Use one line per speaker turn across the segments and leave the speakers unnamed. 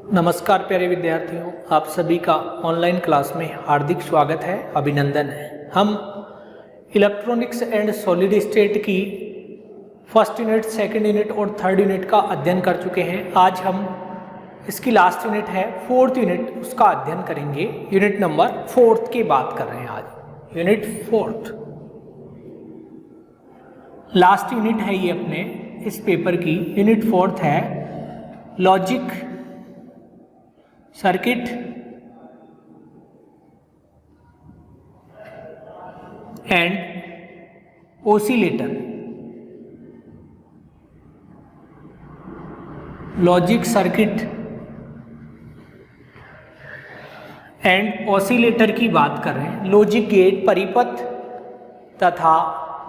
नमस्कार प्यारे विद्यार्थियों, आप सभी का ऑनलाइन क्लास में हार्दिक स्वागत है, अभिनंदन है। हम इलेक्ट्रॉनिक्स एंड सॉलिड स्टेट की फर्स्ट यूनिट, सेकंड यूनिट और थर्ड यूनिट का अध्ययन कर चुके हैं। आज हम इसकी लास्ट यूनिट है फोर्थ यूनिट, उसका अध्ययन करेंगे। यूनिट नंबर फोर्थ की बात कर रहे हैं आज। यूनिट फोर्थ लास्ट यूनिट है ये अपने इस पेपर की। यूनिट फोर्थ है logic circuit and oscillator. Logic circuit and oscillator की बात कर रहे हैं। लॉजिक गेट, परिपथ तथा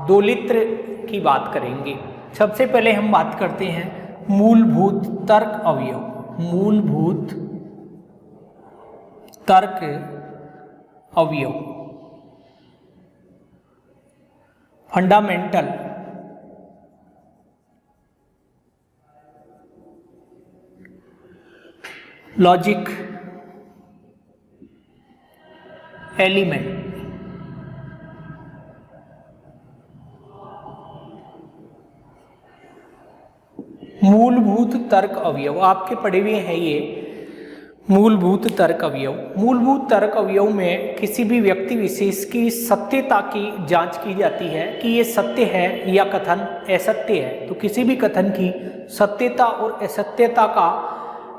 दोलित्र की बात करेंगे। सबसे पहले हम बात करते हैं मूलभूत तर्क अवयव। मूलभूत तर्क अवयव, फंडामेंटल लॉजिक एलिमेंट। मूलभूत तर्क अवयव आपके पढ़े हुए हैं ये मूलभूत तर्क अवयव। मूलभूत तर्क अवयव में किसी भी व्यक्ति विशेष की सत्यता की जांच की जाती है कि ये सत्य है या कथन असत्य है। तो किसी भी कथन की सत्यता और असत्यता का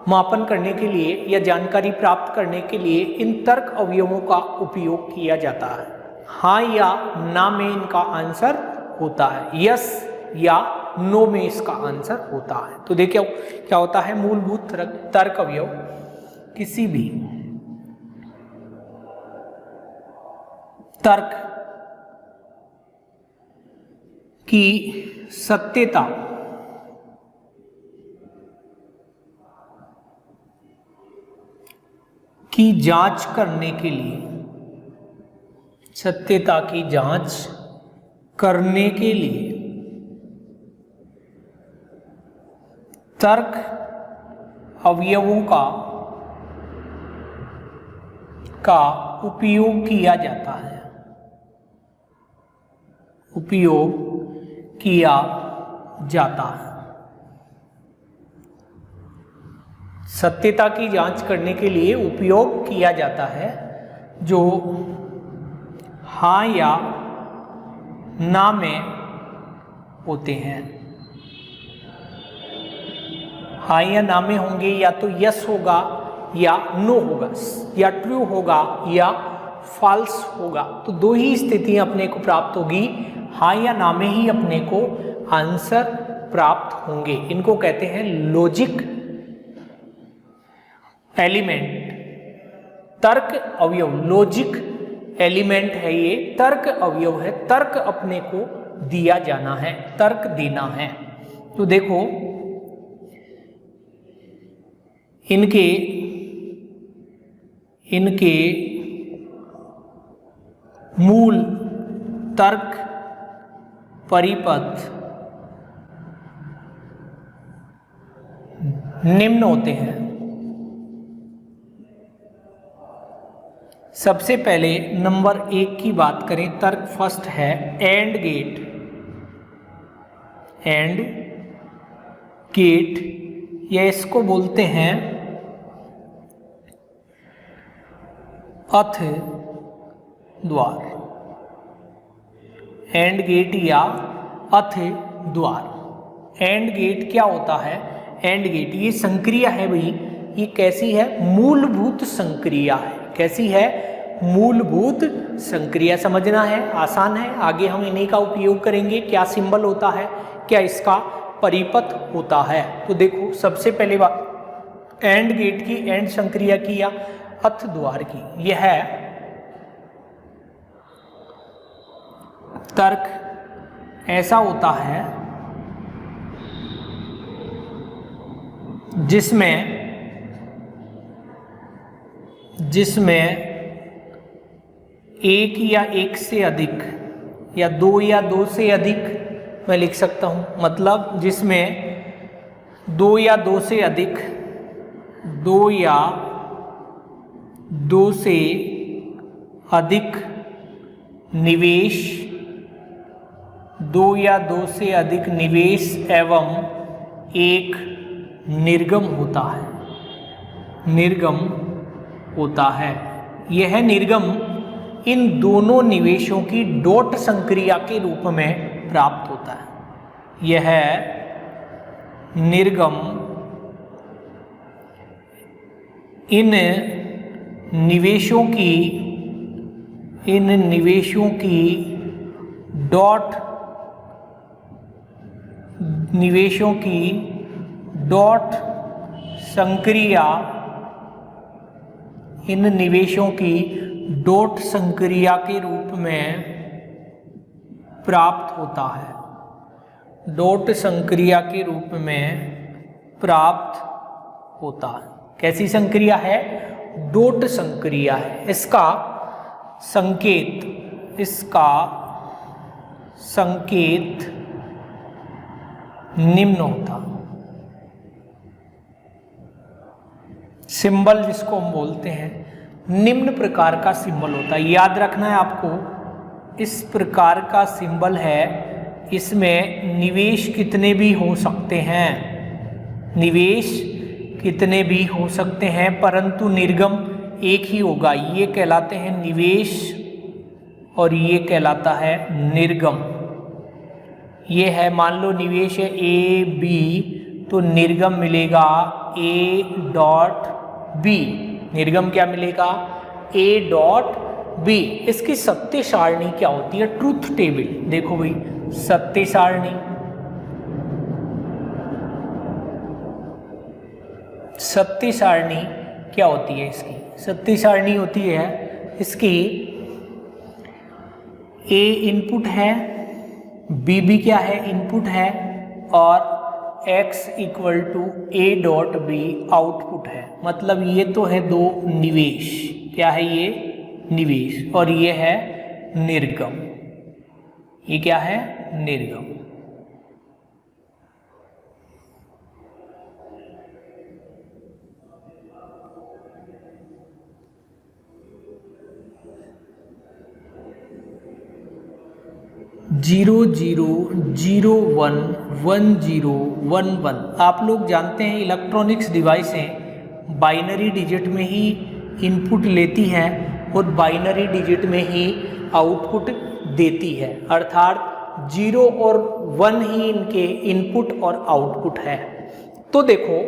मापन करने के लिए या जानकारी प्राप्त करने के लिए इन तर्क अवयवों का उपयोग किया जाता है। हाँ या ना में इनका आंसर होता है, यस या नो में इसका आंसर होता है। तो देखिए क्या होता है मूलभूत तर्क अवयव। किसी भी तर्क की सत्यता की जांच करने के लिए, सत्यता की जांच करने के लिए तर्क अवयवों का उपयोग किया जाता है। उपयोग किया जाता है। सत्यता की जांच करने के लिए उपयोग किया जाता है जो हाँ या ना में होते हैं। हाँ या ना में होंगे, या तो यस होगा या नो होगा, या ट्रू होगा या फॉल्स होगा। तो दो ही स्थितियां अपने को प्राप्त होगी, हाँ या ना में ही अपने को आंसर प्राप्त होंगे। इनको कहते हैं लॉजिक एलिमेंट, तर्क अवयव। लॉजिक एलिमेंट है ये, तर्क अवयव है। तर्क अपने को दिया जाना है, तर्क देना है। तो देखो इनके मूल तर्क परिपथ निम्न होते हैं। सबसे पहले नंबर 1 की बात करें, तर्क फर्स्ट है एंड गेट। एंड गेट या इसको बोलते हैं अथ द्वार। एंड गेट या अथ द्वार। एंड गेट क्या होता है? एंड गेट ये संक्रिया है भाई। ये कैसी है? मूलभूत संक्रिया है। कैसी है? मूलभूत संक्रिया। समझना है, आसान है। आगे हम इन्हीं का उपयोग करेंगे। क्या सिंबल होता है, क्या इसका परिपथ होता है। तो देखो सबसे पहले बात एंड गेट की, एंड संक्रिया की या अथ द्वार की। यह है तर्क ऐसा होता है जिसमें एक या एक से अधिक या दो से अधिक मैं लिख सकता हूँ। मतलब जिसमें 2 या 2 से अधिक दो या दो से अधिक निवेश, दो या दो से अधिक निवेश एवं एक निर्गम होता है। निर्गम होता है। यह निर्गम इन दोनों निवेशों की डॉट संक्रिया के रूप में प्राप्त होता है। यह निर्गम इन निवेशों की डॉट संक्रिया, इन निवेशों की डॉट संक्रिया के रूप में प्राप्त होता है। डॉट संक्रिया के रूप में प्राप्त होता है। कैसी संक्रिया है? डॉट संक्रिया है। इसका संकेत निम्न होता, सिंबल जिसको हम बोलते हैं, निम्न प्रकार का सिंबल होता है। याद रखना है आपको, इस प्रकार का सिंबल है। इसमें निवेश कितने भी हो सकते हैं, निवेश कितने भी हो सकते हैं, परंतु निर्गम एक ही होगा। ये कहलाते हैं निवेश और ये कहलाता है निर्गम। ये है, मान लो निवेश है ए बी, तो निर्गम मिलेगा ए डॉट बी। निर्गम क्या मिलेगा? A dot b. इसकी सत्य सारणी क्या होती है? Truth table. देखो भाई, सत्य सारणी, सत्य सारणी क्या होती है? इसकी सत्य सारणी होती है, इसकी ए इनपुट है, बी भी क्या है? इनपुट है, और x equal to a dot b output है। मतलब ये तो है दो निवेश। क्या है ये? निवेश। और ये है निर्गम। ये क्या है? निर्गम। Zero zero zero one one zero one one. आप लोग जानते हैं इलेक्ट्रॉनिक्स डिवाइसें बाइनरी डिजिट में ही इनपुट लेती हैं और बाइनरी डिजिट में ही आउटपुट देती है। अर्थात जीरो और वन ही इनके इनपुट और आउटपुट है। तो देखो,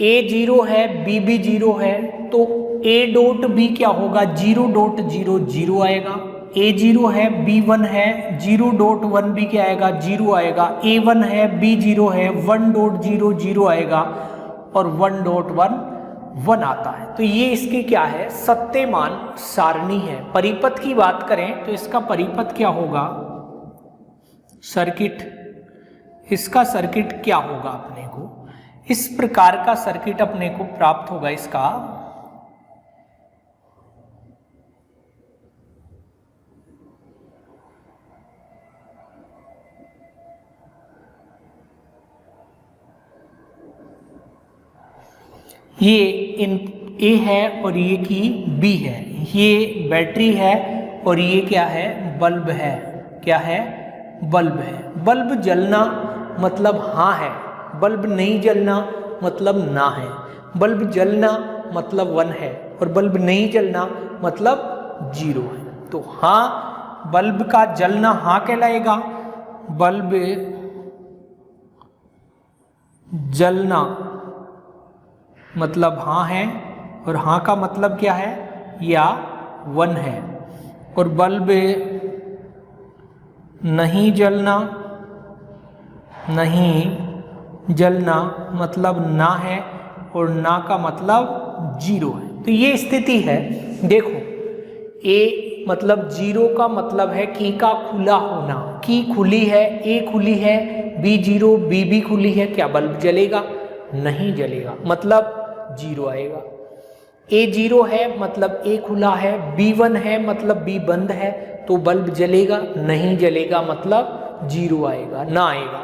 ए जीरो है, बी भी जीरो है, तो ए डॉट बी क्या होगा? जीरो डॉट जीरो जीरो आएगा। ए जीरो है, बी वन है, जीरो डॉट वन भी क्या आएगा? जीरो आएगा। ए वन है, बी जीरो है, वन डॉट जीरो जीरो आएगा, और वन डॉट वन वन आता है। तो ये इसकी क्या है? सत्यमान सारणी है। परिपथ की बात करें तो इसका परिपथ क्या होगा? सर्किट। इसका सर्किट क्या होगा? अपने को इस प्रकार का सर्किट अपने को प्राप्त होगा। इसका ये इन ए है और ये की बी है, ये बैटरी है और ये क्या है? बल्ब है। क्या है? बल्ब है। बल्ब जलना मतलब हाँ है, बल्ब नहीं जलना मतलब ना है। बल्ब जलना मतलब वन है और बल्ब नहीं जलना मतलब जीरो है। तो हाँ, बल्ब का जलना हाँ कहलाएगा, बल्ब जलना मतलब हाँ है, और हाँ का मतलब क्या है? या वन है। और बल्ब नहीं जलना, नहीं जलना मतलब ना है, और ना का मतलब जीरो है। तो ये स्थिति है। देखो, ए मतलब जीरो का मतलब है की का खुला होना। की खुली है, ए खुली है, बी जीरो, बी भी खुली है, क्या बल्ब जलेगा? नहीं जलेगा, मतलब जीरो आएगा। ए जीरो है मतलब ए खुला है, बी वन है मतलब बी बंद है, तो बल्ब जलेगा? नहीं जलेगा, मतलब जीरो आएगा, ना आएगा।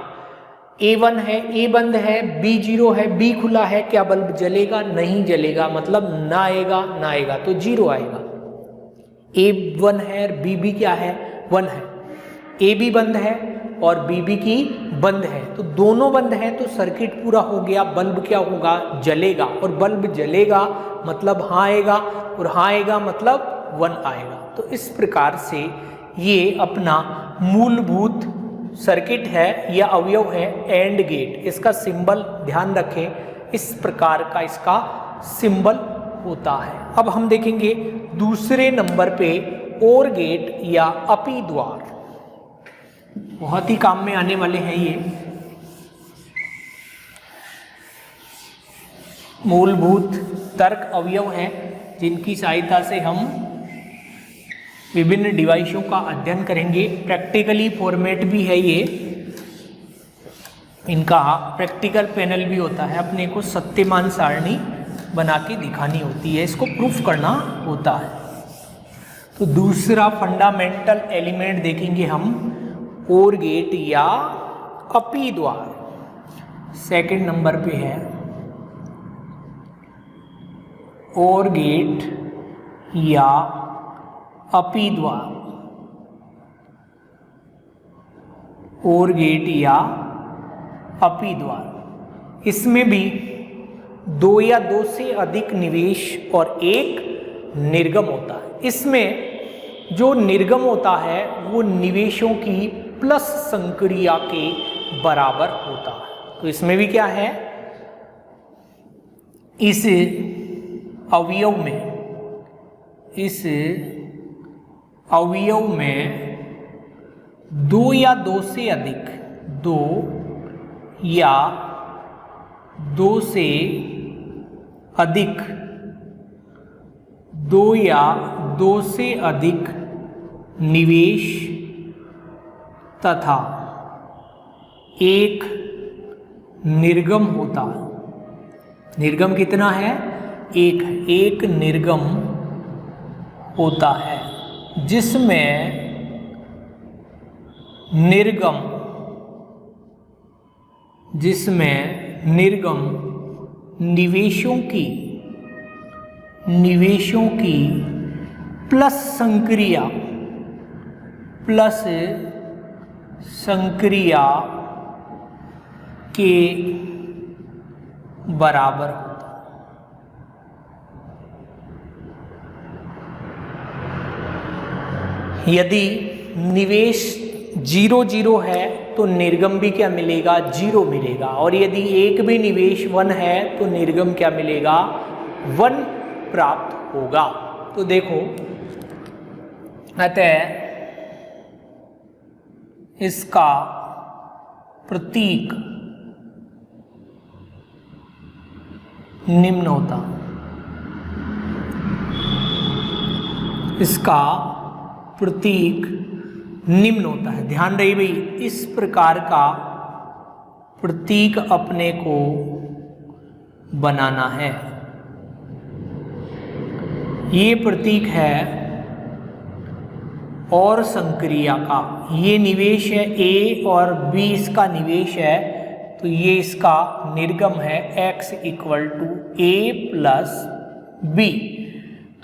A1 है, A बंद है, B 0 है, B खुला है, क्या बल्ब जलेगा? नहीं जलेगा, मतलब ना आएगा, ना आएगा तो 0 आएगा। A1 है और B क्या है? 1 है। A भी बंद है और B की बंद है, तो दोनों बंद है तो सर्किट पूरा हो गया। बल्ब क्या होगा? जलेगा, और बल्ब जलेगा मतलब हाँ आएगा, और हाँ आएगा मतलब 1 आएगा। तो इस प्रकार से ये अपना मूलभूत सर्किट है या अवयव है एंड गेट। इसका सिंबल ध्यान रखें, इस प्रकार का इसका सिंबल होता है। अब हम देखेंगे दूसरे नंबर पे और गेट या अपी द्वार, बहुत ही काम में आने वाले हैं ये। मूलभूत तर्क अवयव हैं जिनकी सहायता से हम विभिन्न डिवाइसों का अध्ययन करेंगे। प्रैक्टिकली फॉर्मेट भी है ये, इनका प्रैक्टिकल पैनल भी होता है। अपने को सत्यमान सारणी बना के दिखानी होती है, इसको प्रूफ करना होता है। तो दूसरा फंडामेंटल एलिमेंट देखेंगे हम, और गेट या अपी द्वार। सेकंड नंबर पे है और गेट या अपी द्वार। और गेट या अपी द्वार, इसमें भी 2 या 2 से अधिक निवेश और एक निर्गम होता है। इसमें जो निर्गम होता है वो निवेशों की प्लस संक्रिया के बराबर होता है। तो इसमें भी क्या है, इस अवयव में 2 या 2 से अधिक, 2 या 2 से अधिक, 2 या 2 से अधिक निवेश तथा एक निर्गम होता है। निर्गम कितना है? एक निर्गम होता है, जिसमें निर्गम निवेशों की प्लस संक्रिया के बराबर होता है। यदि निवेश 0 0 है तो निर्गम भी क्या मिलेगा? 0 मिलेगा। और यदि एक भी निवेश 1 है तो निर्गम क्या मिलेगा? 1 प्राप्त होगा। तो देखो, अतः इसका प्रतीक निम्न होता, इसका प्रतीक निम्न होता है। ध्यान रही भाई, इस प्रकार का प्रतीक अपने को बनाना है। ये प्रतीक है और संक्रिया का, ये निवेश है A और B इसका निवेश है, तो ये इसका निर्गम है x = A + B।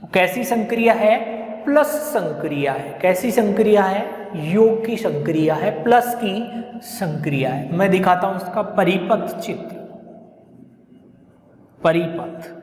तो कैसी संक्रिया है? प्लस संक्रिया है। कैसी संक्रिया है? योग की संक्रिया है, प्लस की संक्रिया है। मैं दिखाता हूं इसका परिपथ चित्र। परिपथ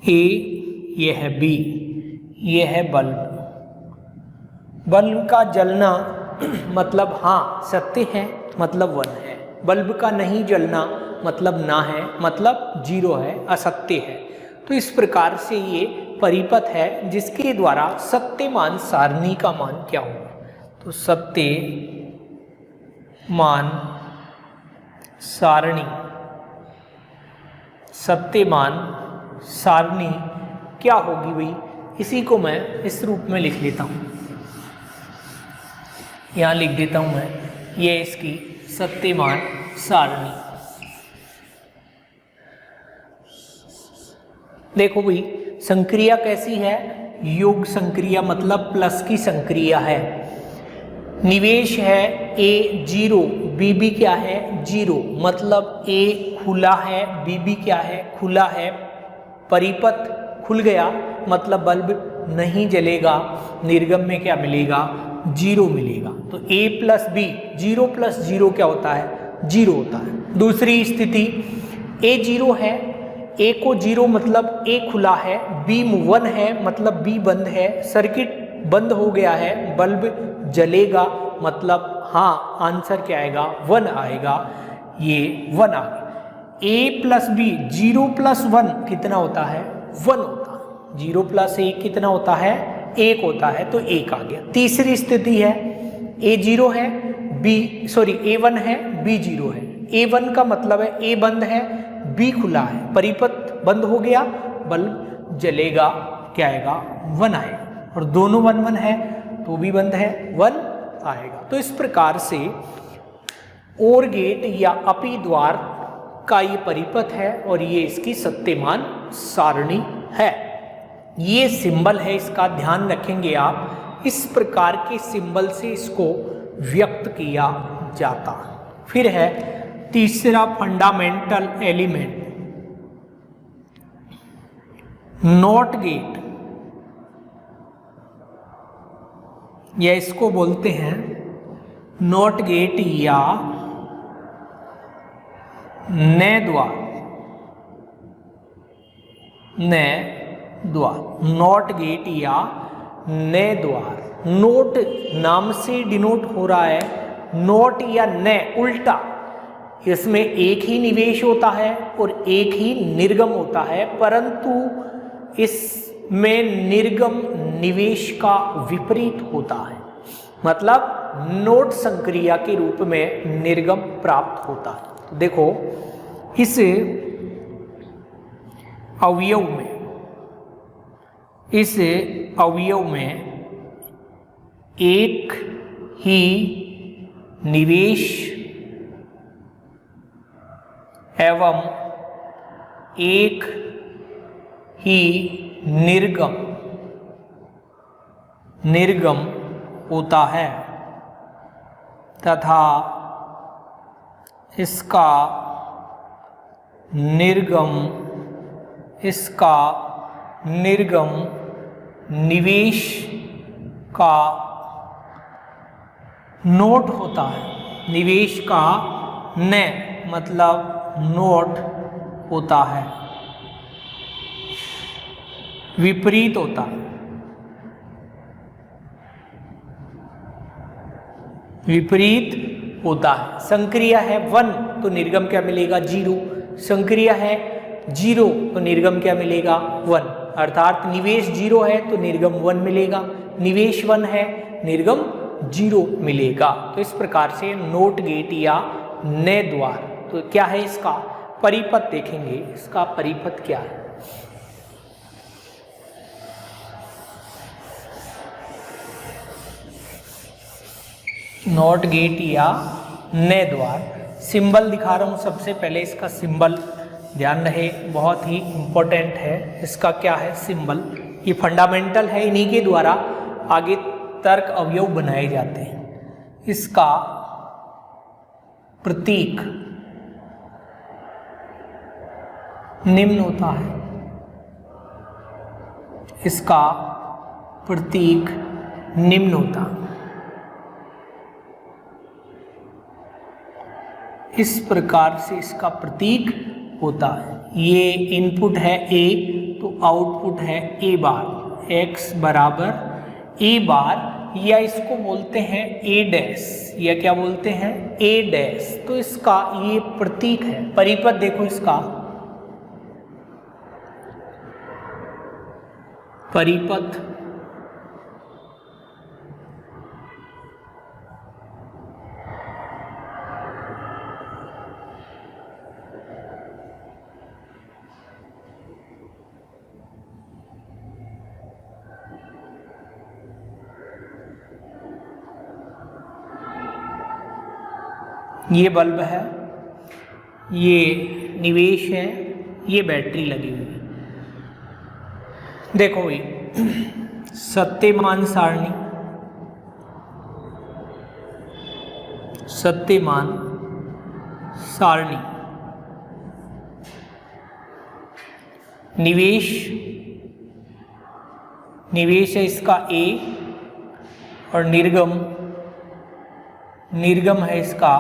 A, यह है B, यह है बल्ब। बल्ब का जलना मतलब हाँ सत्य है, मतलब 1 है। बल्ब का नहीं जलना मतलब ना है, मतलब 0 है, असत्य है। तो इस प्रकार से ये परिपथ है जिसके द्वारा सत्यमान सारणी का मान क्या होगा? तो सत्यमान सारणी क्या होगी भाई, इसी को मैं इस रूप में लिख लेता हूँ, यहाँ लिख देता हूँ मैं, ये इसकी सत्यमान सारणी। देखो भाई संक्रिया कैसी है, योग संक्रिया मतलब प्लस की संक्रिया है। निवेश है ए 0, बीबी क्या है 0, मतलब ए खुला है, बीबी क्या है खुला है। परिपथ खुल गया मतलब बल्ब नहीं जलेगा, निर्गम में क्या मिलेगा 0 मिलेगा। तो a प्लस बी, 0 प्लस 0 क्या होता है 0 होता है। दूसरी स्थिति a 0 है, a को 0 मतलब a खुला है, b 1 है मतलब b बंद है, सर्किट बंद हो गया है, बल्ब जलेगा मतलब हाँ आंसर क्या आएगा 1 आएगा, ये 1 आ गया। a प्लस बी, 0 प्लस 1 कितना होता है 1 होता है, 0 प्लस 1 कितना होता है 1 होता है, तो 1 आ गया। तीसरी स्थिति है a 0 है, a 1 है, b 0 है। a 1 का मतलब है a बंद है, b खुला है, परिपथ बंद हो गया, बल्ब जलेगा, क्या आएगा 1 आएगा। और दोनों 1 1 है तो भी बंद है 1 आएगा। तो इस प्रकार से ओर गेट या अपी द्वार का ये परिपथ है और ये इसकी सत्यमान सारणी है। ये सिंबल है, इसका ध्यान रखेंगे आप, इस प्रकार के सिंबल से इसको व्यक्त किया जाता। फिर है तीसरा फंडामेंटल एलिमेंट, नॉट गेट, या इसको बोलते हैं नॉट गेट या नए द्वार, नए द्वार, नॉट गेट या नए द्वार। नोट नाम से डिनोट हो रहा है, नोट या नए उल्टा, इसमें एक ही निवेश होता है और एक ही निर्गम होता है, परंतु इसमें निर्गम निवेश का विपरीत होता है, मतलब नोट संक्रिया के रूप में निर्गम प्राप्त होता है। तो देखो इस अवयव में एक ही निवेश एवं एक ही निर्गम होता है तथा इसका निर्गम निवेश का नोट होता है, निवेश का न मतलब नोट होता है, विपरीत होता है, विपरीत होता है। संक्रिया है 1 तो निर्गम क्या मिलेगा 0, संक्रिया है 0 तो निर्गम क्या मिलेगा 1, अर्थात निवेश 0 है तो निर्गम 1 मिलेगा, निवेश 1 है निर्गम 0 मिलेगा। तो इस प्रकार से नोट गेट या नए द्वार, तो क्या है इसका परिपथ देखेंगे, इसका परिपथ क्या है। नॉट गेट या नए द्वार, सिंबल दिखा रहा हूं, सबसे पहले इसका सिंबल ध्यान रहे, बहुत ही इंपॉर्टेंट है। इसका क्या है सिंबल, ये फंडामेंटल है, इन्हीं के द्वारा आगे तर्क अवयव बनाए जाते हैं। इसका प्रतीक निम्न होता है, इसका प्रतीक निम्न होता है, इस प्रकार से इसका प्रतीक होता है। ये इनपुट है A तो आउटपुट है A बार, x बराबर A बार, या इसको बोलते हैं A डैश, या क्या बोलते हैं A डैश। तो इसका ये प्रतीक है। परिपथ देखो इसका, परिपथ ये बल्ब है, ये निवेश है, ये बैटरी लगी हुई है। देखो भाई, सत्यमान सारणी, सत्यमान सारणी, निवेश, निवेश है इसका ए, और निर्गम, निर्गम है इसका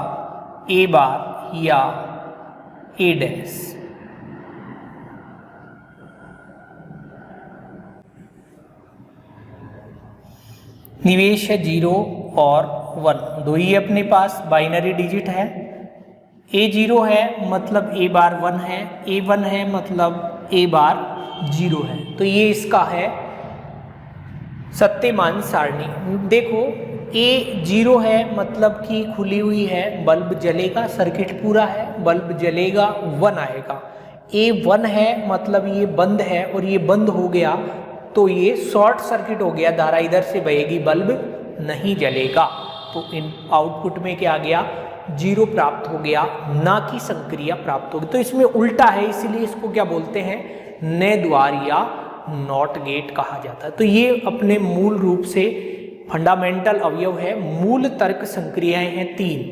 ए बार या ए डैश। निवेश है 0 और 1, दो ही अपने पास बाइनरी डिजिट है। ए 0 है मतलब ए बार 1 है, ए 1 है मतलब ए बार 0 है। तो ये इसका है सत्यमान सारणी। देखो ए 0 है मतलब कि खुली हुई है, बल्ब जलेगा, सर्किट पूरा है, बल्ब जलेगा, 1 आएगा। ए 1 है मतलब ये बंद है और ये बंद हो गया तो ये शॉर्ट सर्किट हो गया, धारा इधर से बहेगी, बल्ब नहीं जलेगा। तो इन आउटपुट में क्या आ गया, 0 प्राप्त हो गया, ना कि संक्रिया प्राप्त होगी। तो इसमें उल्टा है, इसीलिए इसको क्या बोलते हैं, नए द्वार या नॉट गेट कहा जाता है। तो ये अपने मूल रूप से फंडामेंटल अवयव है। मूल तर्क संक्रियाएं हैं 3,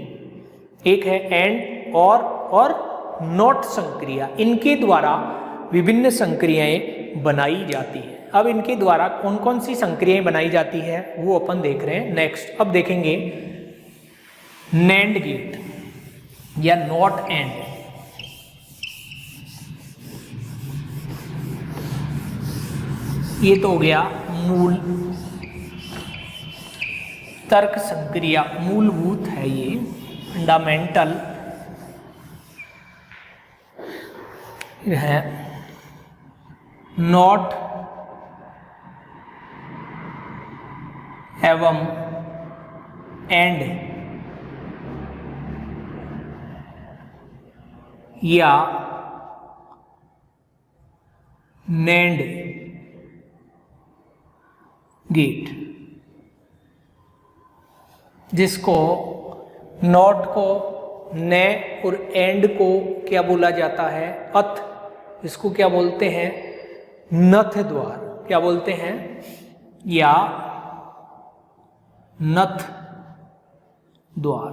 एक है एंड और नॉट संक्रिया। इनके द्वारा विभिन्न संक्रियाएं बनाई जाती है। अब इनके द्वारा कौन कौन सी संक्रियाएं बनाई जाती है वो अपन देख रहे हैं नेक्स्ट। अब देखेंगे नैंड गेट या नॉट एंड। ये तो हो गया मूल तर्क संक्रिया, मूलभूत है ये, फंडामेंटल है। नॉट एवं एंड या नैंड गेट, जिसको नॉट को ने और एंड को क्या बोला जाता है, अथ। इसको क्या बोलते हैं, नथ द्वार, क्या बोलते हैं, या नथ द्वार।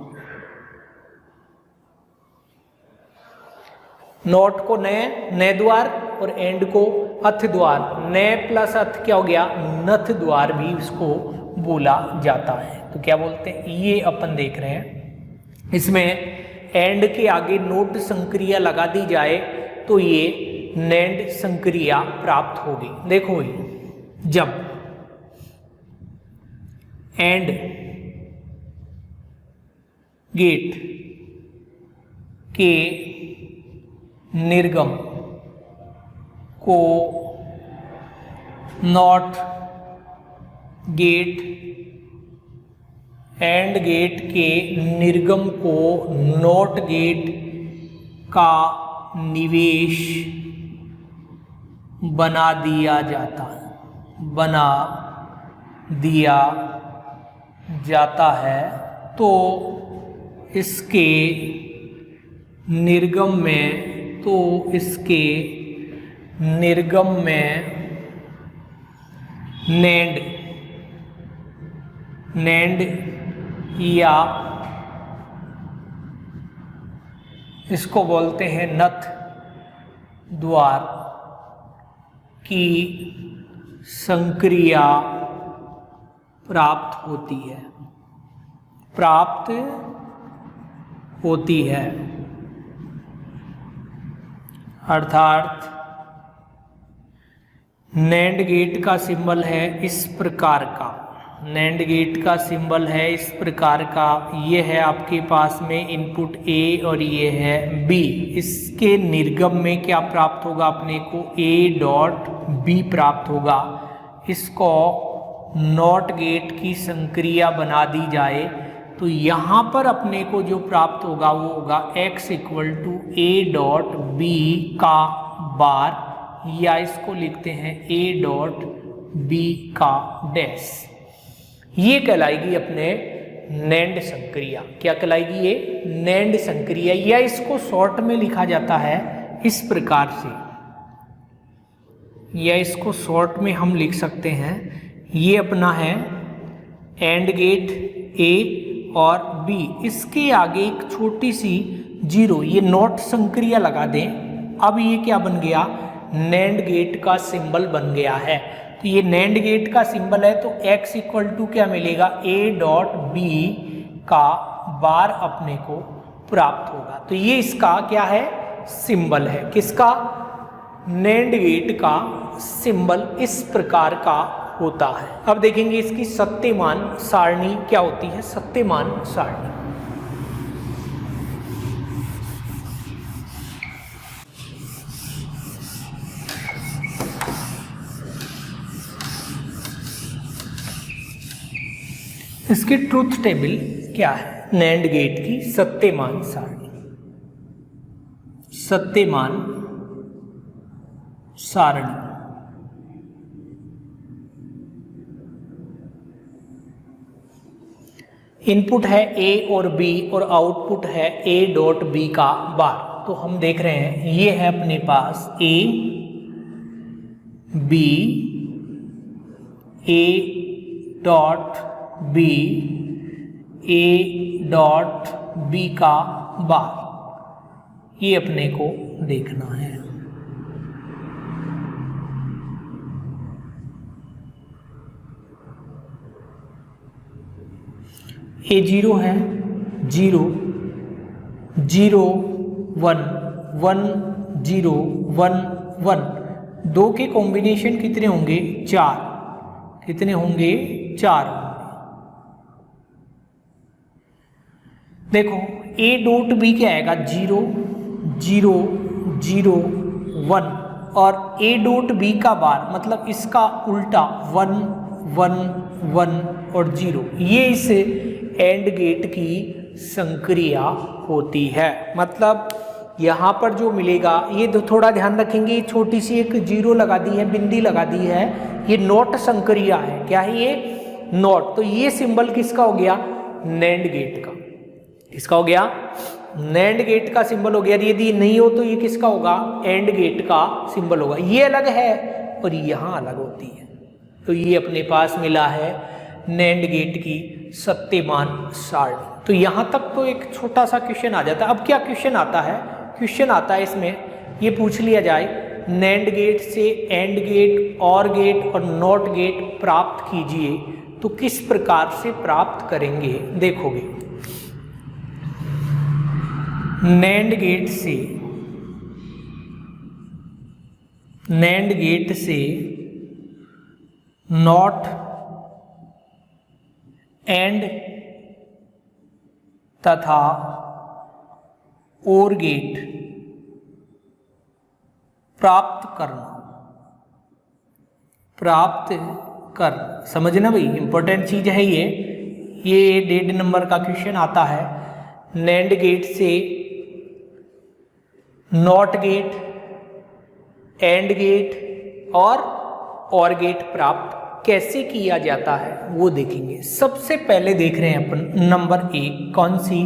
नॉट को नए द्वार और एंड को अथ द्वार, नए प्लस अथ क्या हो गया, नथ द्वार भी इसको बोला जाता है। तो क्या बोलते हैं, ये अपन देख रहे हैं। इसमें एंड के आगे नोट संक्रिया लगा दी जाए तो ये नैंड संक्रिया प्राप्त होगी। देखो ये जब एंड गेट के निर्गम को नॉट गेट, एंड गेट के निर्गम को नॉट गेट का निवेश बना दिया जाता है, बना दिया जाता है। तो इसके निर्गम में, तो इसके निर्गम में नैंड या इसको बोलते हैं नथ द्वार की संक्रिया प्राप्त होती है, प्राप्त होती है। अर्थात नैंड गेट का सिंबल है इस प्रकार का, नैंड गेट का सिंबल है इस प्रकार का। ये है आपके पास में इनपुट ए और ये है बी। इसके निर्गम में क्या प्राप्त होगा अपने को, ए डॉट बी प्राप्त होगा। इसको नॉट गेट की संक्रिया बना दी जाए तो यहाँ पर अपने को जो प्राप्त होगा वो होगा x equal to a dot B का बार, या इसको लिखते हैं ए डॉट बी का डैश। ये कहलाएगी अपने नैंड संक्रिया। क्या कहलाएगी ये? नैंड संक्रिया, या इसको शॉर्ट में लिखा जाता है इस प्रकार से, या इसको शॉर्ट में हम लिख सकते हैं, ये अपना है एंड गेट ए और बी, इसके आगे एक छोटी सी जीरो, ये नॉट संक्रिया लगा दें। अब ये क्या बन गया? नैंड गेट का सिंबल बन गया है। तो ये नैंड गेट का सिंबल है, तो x इक्वल टू क्या मिलेगा? a डॉट बी का बार अपने को प्राप्त होगा। तो ये इसका क्या है? सिंबल है। किसका? नैंड गेट का सिंबल इस प्रकार का होता है। अब देखेंगे इसकी सत्यमान सारणी क्या होती है। सत्यमान सारणी, इसकी ट्रूथ टेबल क्या है? नैंड गेट की सत्यमान सारणी, सत्यमान सारणी। इनपुट है ए और बी और आउटपुट है ए डॉट बी का बार। तो हम देख रहे हैं ये है अपने पास A B, A dot B, A dot B का बार, ये अपने को देखना है। ए जीरो है, zero zero one, one zero one one, दो के कॉम्बिनेशन कितने होंगे? चार। कितने होंगे? चार होंगे। देखो ए डॉट बी क्या आएगा? जीरो जीरो जीरो वन, और ए डॉट बी का बार मतलब इसका उल्टा वन वन वन और जीरो, ये इस एंड गेट की संक्रिया होती है। मतलब यहाँ पर जो मिलेगा, ये थोड़ा ध्यान रखेंगे, छोटी सी एक जीरो लगा दी है, बिंदी लगा दी है, ये नॉट संक्रिया है। क्या है ये? नॉट। तो ये सिंबल किसका हो गया? नैंड गेट का। किसका हो गया? नैंड गेट का सिंबल हो गया। यदि नहीं हो तो ये किसका होगा? एंड गेट का सिंबल होगा। ये अलग है और यहाँ अलग होती है। तो ये अपने पास मिला है नैंड गेट की सत्यमान सारणी। तो यहाँ तक तो एक छोटा सा क्वेश्चन आ जाता है। अब क्या क्वेश्चन आता है? क्वेश्चन आता है इसमें ये पूछ लिया जाए, नैंड गेट से एंड गेट, और गेट और नॉट गेट प्राप्त कीजिए, तो किस प्रकार से प्राप्त करेंगे? देखोगे नैंड गेट से, नैंड गेट से नॉट एंड तथा और गेट प्राप्त करना, प्राप्त कर, समझना भाई, इंपॉर्टेंट चीज है ये 1.5 नंबर का क्वेश्चन आता है। नैंड गेट से नॉट गेट, एंड गेट और गेट प्राप्त कैसे किया जाता है वो देखेंगे। सबसे पहले देख रहे हैं अपन नंबर 1, कौन सी?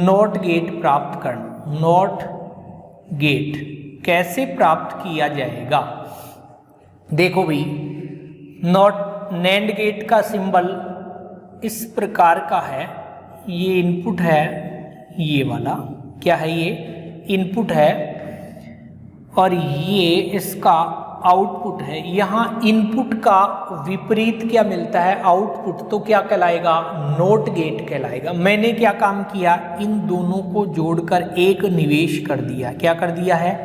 नॉट गेट प्राप्त करना। नॉट गेट कैसे प्राप्त किया जाएगा? देखो भाई, नॉट नैंड गेट का सिंबल इस प्रकार का है। ये इनपुट है, ये वाला क्या है? ये इनपुट है और ये इसका आउटपुट है। यहाँ इनपुट का विपरीत क्या मिलता है? आउटपुट। तो क्या कहलाएगा? नॉट गेट कहलाएगा। मैंने क्या काम किया? इन दोनों को जोड़कर एक निवेश कर दिया। क्या कर दिया है?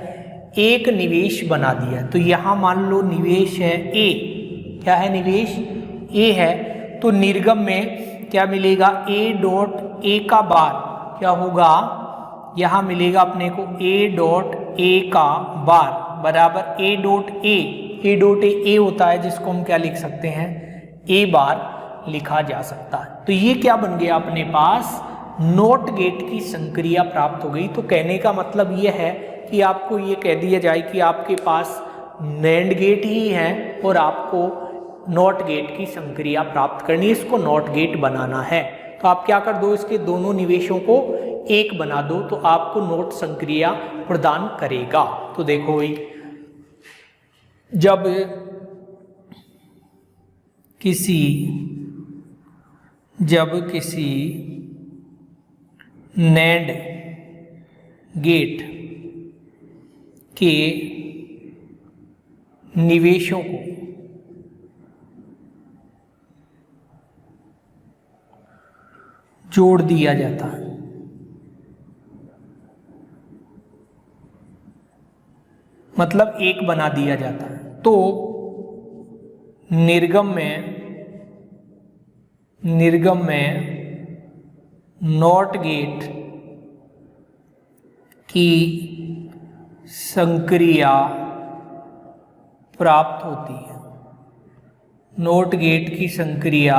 एक निवेश बना दिया। तो यहाँ मान लो निवेश है ए। क्या है? निवेश ए है। तो निर्गम में क्या मिलेगा? ए डॉट ए का बार क्या होगा? यहाँ मिलेगा अपने को ए डॉट ए का बार बराबर ए डॉट ए डॉट ए होता है, जिसको हम क्या लिख सकते हैं? ए बार लिखा जा सकता है। तो ये क्या बन गया? अपने पास नॉट गेट की संक्रिया प्राप्त हो गई। तो कहने का मतलब ये है कि आपको ये कह दिया जाए कि आपके पास नैंड गेट ही है और आपको नॉट गेट की संक्रिया प्राप्त करनी है, इसको नॉट गेट बनाना है। तो आप क्या कर दो, इसके दोनों निवेशों को एक बना दो तो आपको नोट संक्रिया प्रदान करेगा। तो देखो भाई, जब किसी नैंड गेट के निवेशों को जोड़ दिया जाता है, मतलब एक बना दिया जाता है, तो निर्गम में नॉट गेट की संक्रिया प्राप्त होती है। नॉट गेट की संक्रिया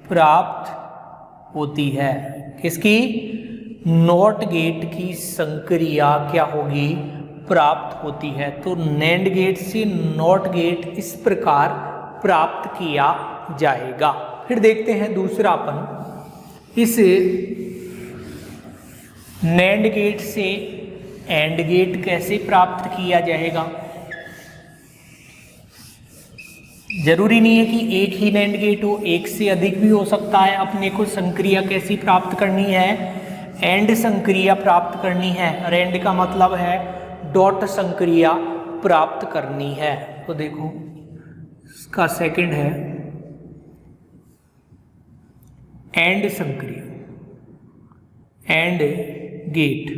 प्राप्त होती है। किसकी? नॉट गेट की संक्रिया क्या होगी? प्राप्त होती है। तो नैंड गेट से नॉट गेट इस प्रकार प्राप्त किया जाएगा। फिर देखते हैं दूसरा अपन, इस नैंड गेट से एंड गेट कैसे प्राप्त किया जाएगा। जरूरी नहीं है कि एक ही नैंड गेट हो, एक से अधिक भी हो सकता है। अपने को संक्रिया कैसी प्राप्त करनी है? एंड संक्रिया प्राप्त करनी है। और एंड का मतलब है डॉट संक्रिया प्राप्त करनी है। तो देखो इसका सेकंड है एंड संक्रिया, एंड गेट।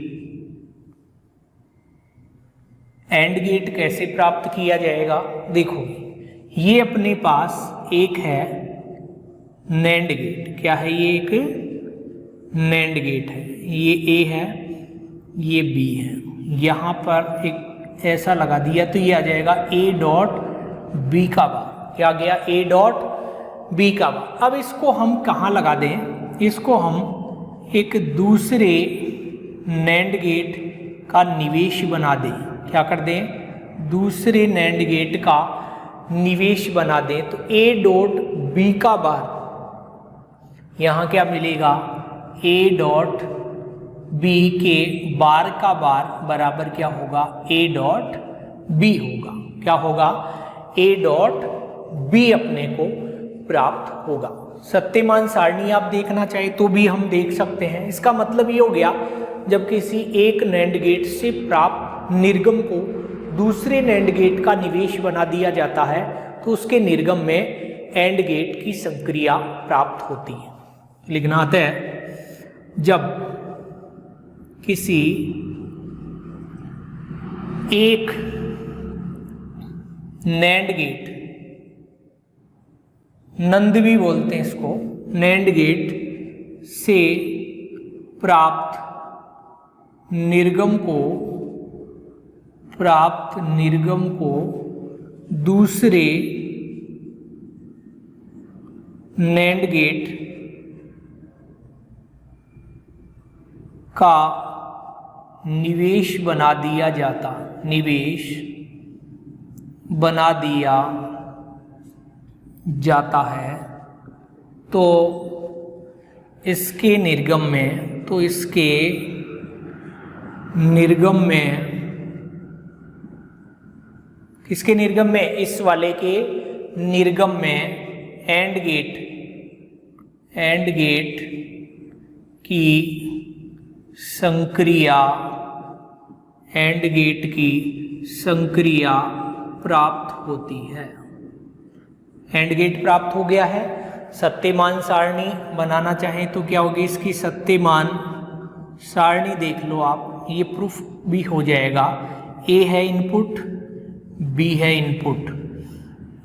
एंड गेट कैसे प्राप्त किया जाएगा? देखो, ये अपने पास एक है नैंड गेट। क्या है ये? एक नैंड गेट है। ये ए है, ये बी है। यहाँ पर एक ऐसा लगा दिया तो ये आ जाएगा ए डॉट बी का बार। क्या गया? ए डॉट बी का बार। अब इसको हम कहाँ लगा दें? इसको हम एक दूसरे नैंड गेट का निवेश बना दें। क्या कर दें? दूसरे नैंड गेट का निवेश बना दें। तो ए डॉट बी का बार, यहाँ क्या मिलेगा? ए डॉट बी के बार का बार बराबर क्या होगा? ए डॉट बी होगा। क्या होगा? ए डॉट बी अपने को प्राप्त होगा। सत्यमान सारणी आप देखना चाहे तो भी हम देख सकते हैं। इसका मतलब ये हो गया, जब किसी एक नैंड गेट से प्राप्त निर्गम को दूसरे नैंड गेट का निवेश बना दिया जाता है तो उसके निर्गम में एंड गेट की संक्रिया प्राप्त होती है। लिखना आता है, जब किसी एक नैंड गेट, नंद भी बोलते हैं इसको, नैंड गेट से प्राप्त निर्गम को दूसरे नैंड गेट का निवेश बना दिया जाता है तो इसके निर्गम में इस वाले के निर्गम में एंड गेट की संक्रिया प्राप्त होती है। एंड गेट प्राप्त हो गया है। सत्यमान सारणी बनाना चाहें तो क्या होगी? इसकी सत्यमान सारणी देख लो आप, ये प्रूफ भी हो जाएगा। ए है इनपुट, बी है इनपुट।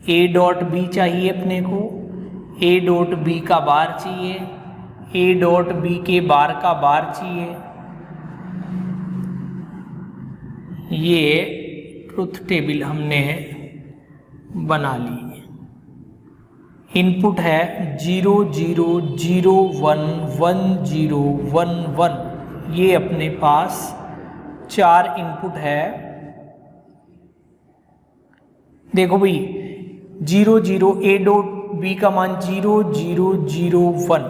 ए डॉट बी चाहिए अपने को, ए डॉट बी का बार चाहिए, ए डॉट बी के बार का बार चाहिए। ये ट्रुथ टेबल हमने बना ली। इनपुट है 0 0 0 1 1 0 1 1। ये अपने पास 4 इनपुट है। देखो भाई 0 0 ए डॉट बी का मान 0 0 0 1,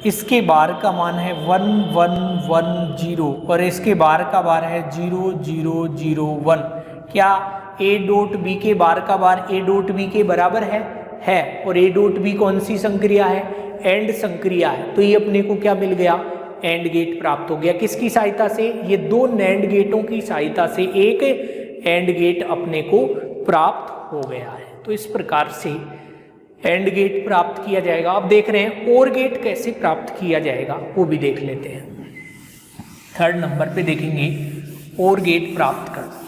इसके बार का मान है 1110 और इसके बार का बार है 0001। क्या ए डॉट बी के बार का बार ए डॉट बी के बराबर है। और ए डॉट बी कौन सी संक्रिया है, एंड संक्रिया है। तो ये अपने को क्या मिल गया, एंड गेट प्राप्त हो गया। किसकी सहायता से, ये दो नैंड गेटों की सहायता से एक एंड गेट अपने को प्राप्त हो गया है। तो इस प्रकार से एंड गेट प्राप्त किया जाएगा। अब देख रहे हैं और गेट कैसे प्राप्त किया जाएगा, वो भी देख लेते हैं। 3rd नंबर पे देखेंगे और गेट प्राप्त करना।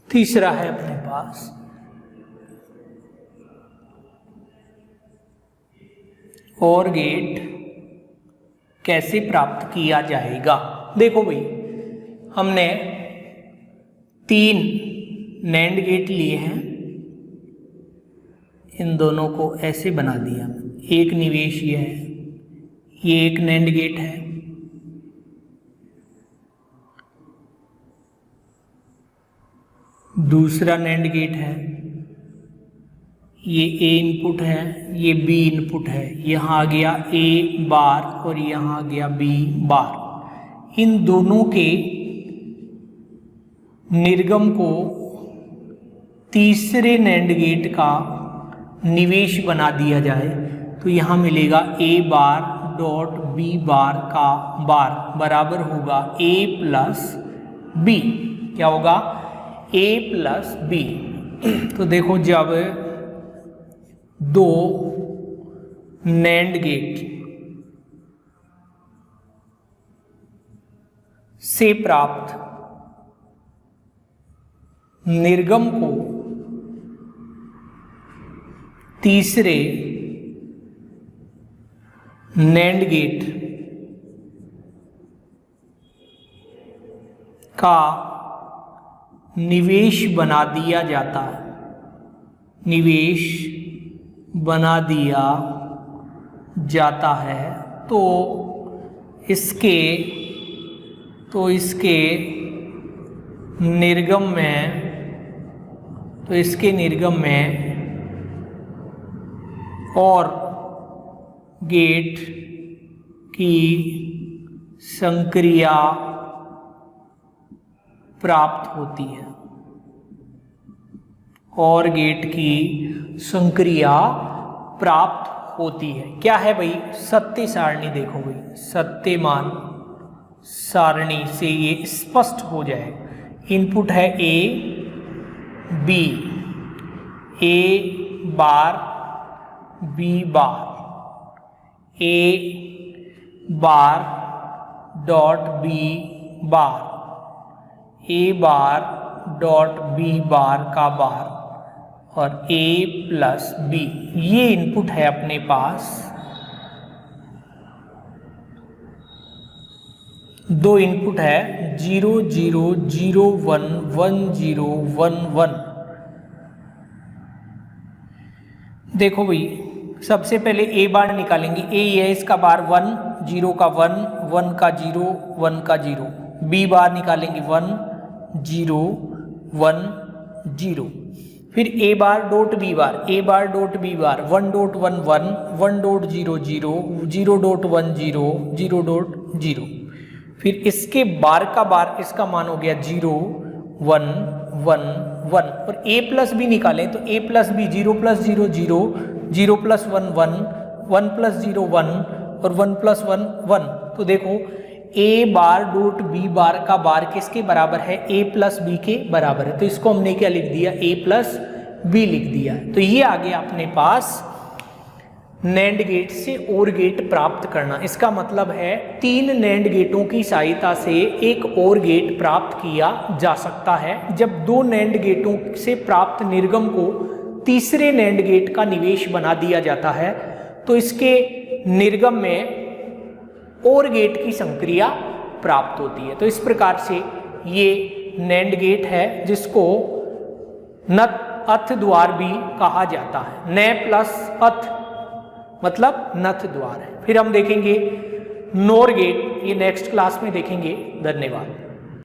तीसरा है अपने पास और गेट कैसे प्राप्त किया जाएगा। देखो भाई, हमने 3 नैंड गेट लिए हैं, इन दोनों को ऐसे बना दिया। एक निवेश ये है, ये एक नैंड गेट है, दूसरा नैंड गेट है, ये ए इनपुट है, ये बी इनपुट है। यहाँ आ गया ए बार और यहाँ आ गया बी बार। इन दोनों के निर्गम को तीसरे नैंड गेट का निवेश बना दिया जाए तो यहाँ मिलेगा ए बार डॉट बी बार का बार बराबर होगा ए प्लस बी। क्या होगा, ए प्लस बी। तो देखो, जब दो नैंड गेट से प्राप्त निर्गम को तीसरे नैंड गेट का निवेश बना दिया जाता है, निवेश बना दिया जाता है, तो इसके निर्गम में और गेट की संक्रिया प्राप्त होती है, और गेट की संक्रिया प्राप्त होती है। क्या है भाई, सत्य सारणी। देखो भाई, सत्यमान सारणी से ये स्पष्ट हो जाए। इनपुट है A B, A bar B bar, A bar dot B bar, A bar dot B bar का बार और ए प्लस बी। ये इनपुट है अपने पास। दो इनपुट है 0 0 0 1 1 0 1 1। देखो भाई, सबसे पहले ए बार निकालेंगे। ए है, इसका बार 1, 0 का 1, 1 का 0, 1 का 0। बी बार निकालेंगे 1 0 1 0। फिर A bar dot B bar, A bar dot B bar 1 dot 1 1, 1 dot 0 0, 0 dot 1 0, 0 dot 0। फिर इसके बार का बार, इसका मान हो गया 0 1 1 1। और ए प्लस बी निकालें तो A plus B 0 plus 0 0, 0 plus 1 1, 1 plus 0 1 और 1 प्लस 1 1। तो देखो, ए बार डॉट बी बार का बार किसके बराबर है, ए प्लस बी के बराबर है। तो इसको हमने क्या लिख दिया, ए प्लस बी लिख दिया। तो ये आ गया अपने पास नैंड गेट से और गेट प्राप्त करना। इसका मतलब है 3 नैंड गेटों की सहायता से एक और गेट प्राप्त किया जा सकता है। जब 2 नैंड गेटों से प्राप्त निर्गम को तीसरे नैंड गेट का निवेश बना दिया जाता है तो इसके निर्गम में और गेट की संक्रिया प्राप्त होती है। तो इस प्रकार से ये नैंड गेट है जिसको नत अथ द्वार भी कहा जाता है। न प्लस अथ मतलब नथ द्वार है। फिर हम देखेंगे नोर गेट, ये नेक्स्ट क्लास में देखेंगे। धन्यवाद।